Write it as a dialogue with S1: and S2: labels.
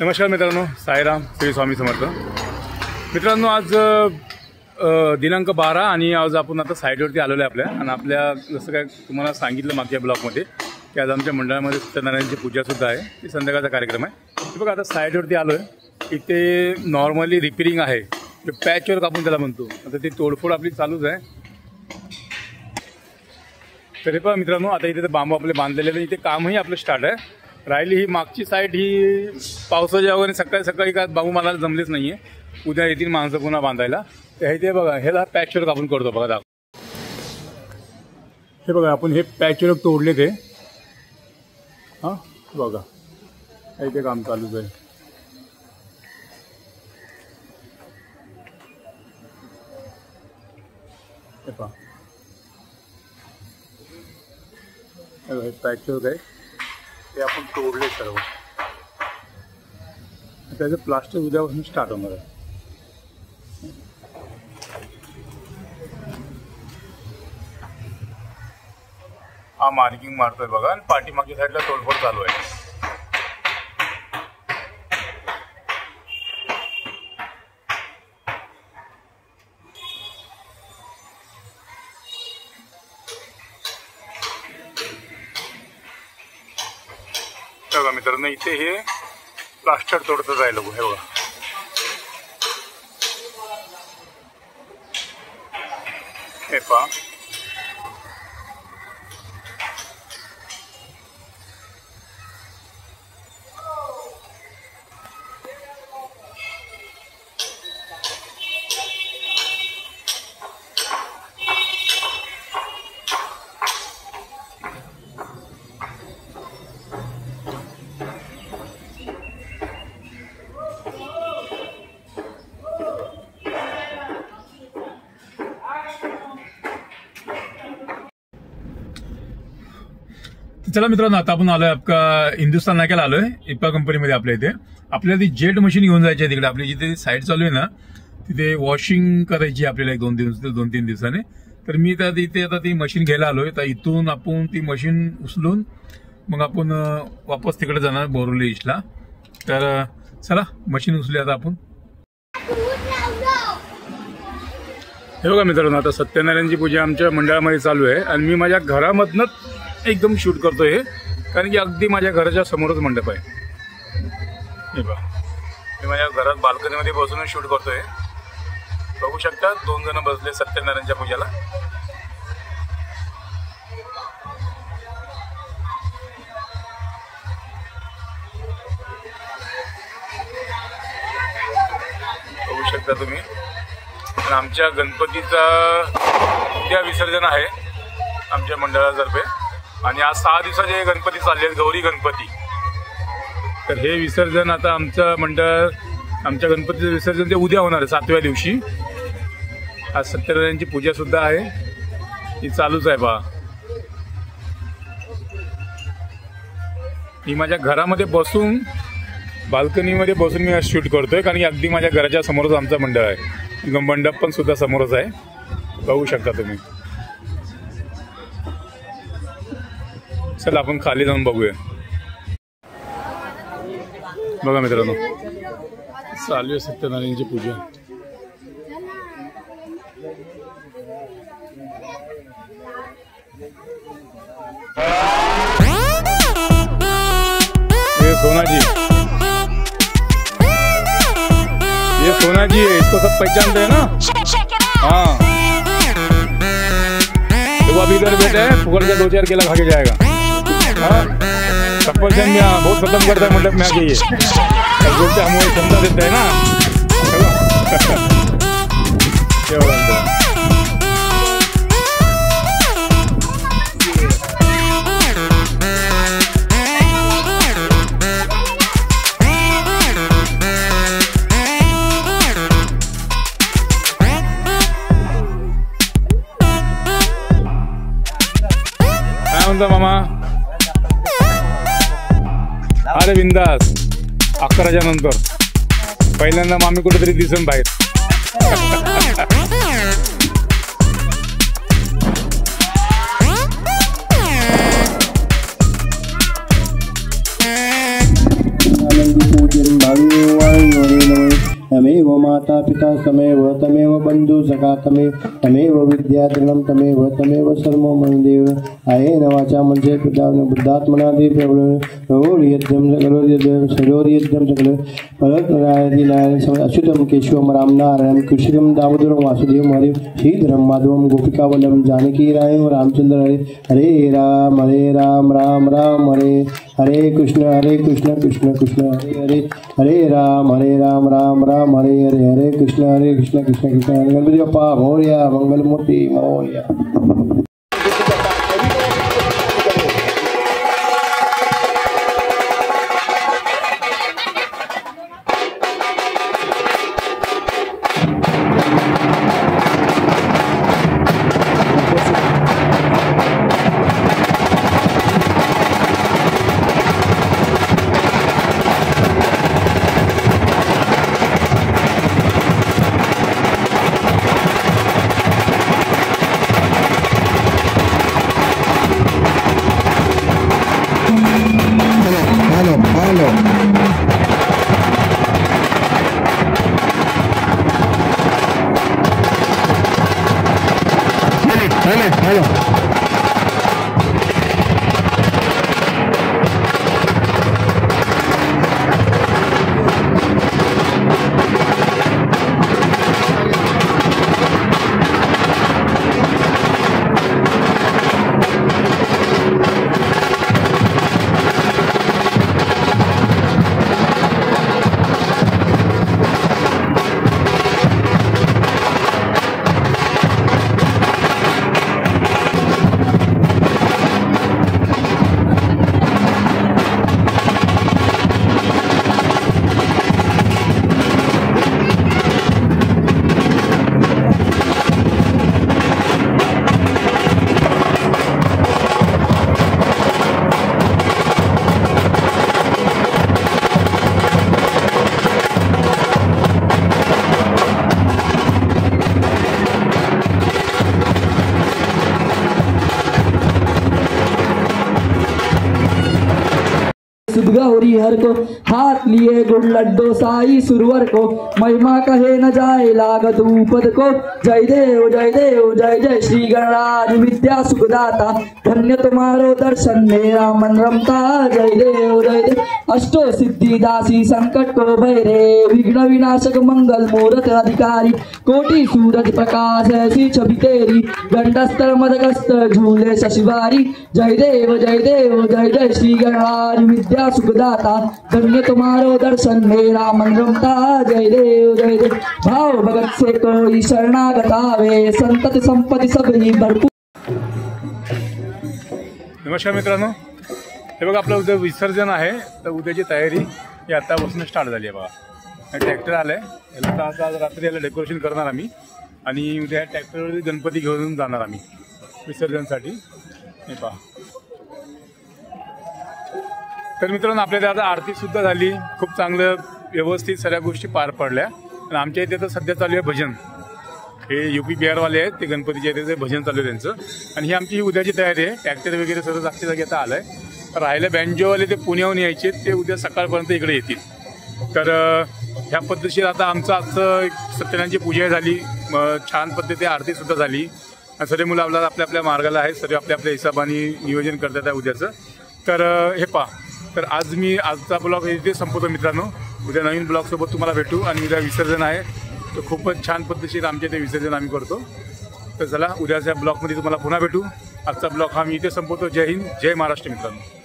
S1: नमस्कार मित्रांनो, साईराम, श्री स्वामी समर्थ. मित्रांनो, आज दिनांक 12 आणि आज आपण आता साईटवरती आलेलो आहे आपल्या. आणि आपल्या जसं काय तुम्हाला सांगितलं मागच्या ब्लॉगमध्ये की आज आमच्या मंडळामध्ये सत्यनारायणची पूजासुद्धा आहे. ती संध्याकाळचा कार्यक्रम आहे. ते बघा, आता साईटवरती आलो आहे. इथे नॉर्मली रिपेरिंग आहे, जे पॅचवर्क आपण त्याला म्हणतो. आता ती तोडफोड आपली चालूच आहे. तर हे पहा मित्रांनो, आता इथे बांबू आपले बांधलेले, इथे कामही आपलं स्टार्ट आहे. राहिली ही मागची साईड, ही पावसाच्या वगैरे सकाळी काय बांबू बांधायला जमलेच नाही आहे. उद्या येतील माणसं पुन्हा बांधायला. तर ते बघा, ह्याला पॅचवर्क आपण करतो. बघा हे बघा, आपण हे पॅचवर्क तोडले ते. हां बघा, इथे काम चालूच आहे. हे पहा, हे पॅचवर्क आहे, ते आपण तोडले सर्व. त्याचं प्लास्टर उद्यापासून स्टार्ट होणार आहे. हा मार्किंग मारतोय बघा, आणि पाठीमागच्या साईडला तोडफोड चालू आहे. बघा मित्रांनो, इथे हे प्लास्टर तोडतच आहे लोक. हे बघा, हे पहा, चला मित्रांनो, आता आपण आलोय हिंदुस्थान नाक्याला आलोय. इप्पा कंपनीमध्ये आपल्या इथे आपल्याला ती जेट मशीन घेऊन जायची आहे. तिकडे आपली जिथे साईट चालू आहे ना, तिथे वॉशिंग करायची आपल्याला 2-3 दिवसाने. तर मी तर तिथे आता ती मशीन घ्यायला आलोय. तर इथून आपण ती मशीन उचलून मग आपण वापस तिकडे जाणार बोरिवली ईस्टला. तर चला, मशीन उचली आता आपण. हे बघा मित्रांनो, आता सत्यनारायणची पूजा आमच्या मंडळामध्ये चालू आहे. आणि मी माझ्या घरामधनंच एकदम शूट करतोय, कारण की अगदी माझ्या घराच्या समोरच मंडप आहे. हे बघा, मी माझ्या घरात बाल्कनीमध्ये बसून शूट करतोय. बघू शकता, 2 जण बसले सत्यनारायणच्या पूजेला. बघू शकता तुम्ही. आणि आमच्या गणपतीचा उद्या विसर्जन आहे आमच्या मंडळातर्फे. आणि आज 6 दिवसाचे गणपती चालले आहेत, गौरी गणपती. तर हे विसर्जन आता आमचं मंडळ, आमच्या गणपतीचं विसर्जन ते उद्या होणार आहे 7व्या दिवशी. आज सत्यनारायणची पूजा सुद्धा आहे, ही चालूच आहे. पहा, मी माझ्या घरामध्ये बसून, बाल्कनीमध्ये बसून मी आज शूट करतोय, कारण की अगदी माझ्या घराच्या समोरच आमचा मंडळ आहे. मंडप पण सुद्धा समोरच आहे, बघू शकता तुम्ही. चला आपण खाली जाऊन बघूया. बघा मित्रांनो, चालू आहे सत्यनारायणची पूजा. ये सोना जी है, इसको सब पहचानते हैं ना. हाँ, तो अभी इधर बैठे हैं, फुकड़ का 2-4 केला खा के जाएगा. हाँ, सफरचंद में बहुत खत्म करता है मंडप में आके. ये बोलते हमें क्षमता देता है ना. क्या बोलते हैं? काय म्हणता मामा? अरे बिंदास, 11च्या नंतर पहिल्यांदा मामी कुठेतरी दिसून बाहेर.
S2: तमेव माता पिता तमेव बंधु सखा तमेव विद्याधरणं तमेव सर्वं देव आयेन वाचा मनसे बुद्धात्मनादि प्रभुर्यद्यं सकलोर्यद्यं सकल परतरायदि नारायण अच्युतम केशवम राम नारायण कृष्णम दामोदरम वासुदेव हरे श्रीधरम माधवम गोपिकावल्लभम जानकी रायम रामचंद्र हरे राम राम राम हरे हरे कृष्ण कृष्ण कृष्ण हरे हरे राम राम राम हरे हरे कृष्ण कृष्ण कृष्ण हरे गणपति बप्पा मोरया मंगलमूर्ति मोरया।
S3: गौरी हर को हाथ लिए गुड़ लड्डो साई सुरवर को महिमा कहे न जाए लागत उपद को जय देव जय देव जय जय श्री गणराज विद्या सुखदाता धन्य तुम्हारो दर्शन मेरा मन रमता जय देव अष्टो सिद्धि दासी संकट को भैरे विघ्न विनाशक मंगल मूर्त अधिकारी कोटि सूरज प्रकाश ऐसी छवि तेरी गंडस्तर मदगस्त झूले शशिवारी जय देव जय जय श्री गणराज विद्या सुखदाता धन्य तुम्हारो दर्शन मेरा मन रमता जय देव भाव भगत से कोई शरणागत आवे संतत संपत्ति सब ही भरपूर।
S1: नमस्कार मित्रांनो, हे बघा आपलं उद्या विसर्जन आहे, तर उद्याची तयारी ही आतापासून स्टार्ट झाली आहे बघा। ट्रॅक्टर आलाय, याला आज रात्री याला डेकोरेशन करणार आम्ही आणि उद्या ट्रॅक्टरवर गणपती घेऊन जाणार आम्ही विसर्जनसाठी। हे पहा, तर मित्रांनो आपल्या आता आरती सुद्धा झाली, खूप चांगलं व्यवस्थित सगळ्या गोष्टी पार पडल्या आणि आमच्या इथे तर सध्या चालू आहे भजन। हे यूपी बिहारवाले आहेत, ते गणपतीच्या इथे भजन चालू आहे त्यांचं, आणि ही आमची उद्याची तयारी आहे। ट्रॅक्टर वगैरे सर्व जागच्या जागी आता आलाय। राहिले बँजोवाले ते पुण्याहून यायचे, ते उद्या सकाळपर्यंत इकडे येतील। तर ह्या पद्धतीने आता आमचं आजचं सत्यनारायणची पूजा झाली, छान पद्धतीने आरती सुद्धा झाली। सर्व मुलं आपल्या आपल्या मार्गाला आहेत, सर्व आपल्या हिशोबाने नियोजन करतात आहे उद्याचं। तर हे पहा, तर आज मी आजचा ब्लॉग इथे संपवतो मित्रांनो। उद्या नवीन ब्लॉगसोबत तुम्हाला भेटू, आणि उद्या विसर्जन आहे, तर खूपच छान पद्धतीने आमच्या इथे विसर्जन आम्ही करतो। तर चला उद्याच्या ब्लॉगमध्ये तुम्हाला पुन्हा भेटू। आजचा ब्लॉग हा मी इथे संपवतो। जय हिंद, जय महाराष्ट्र मित्रांनो।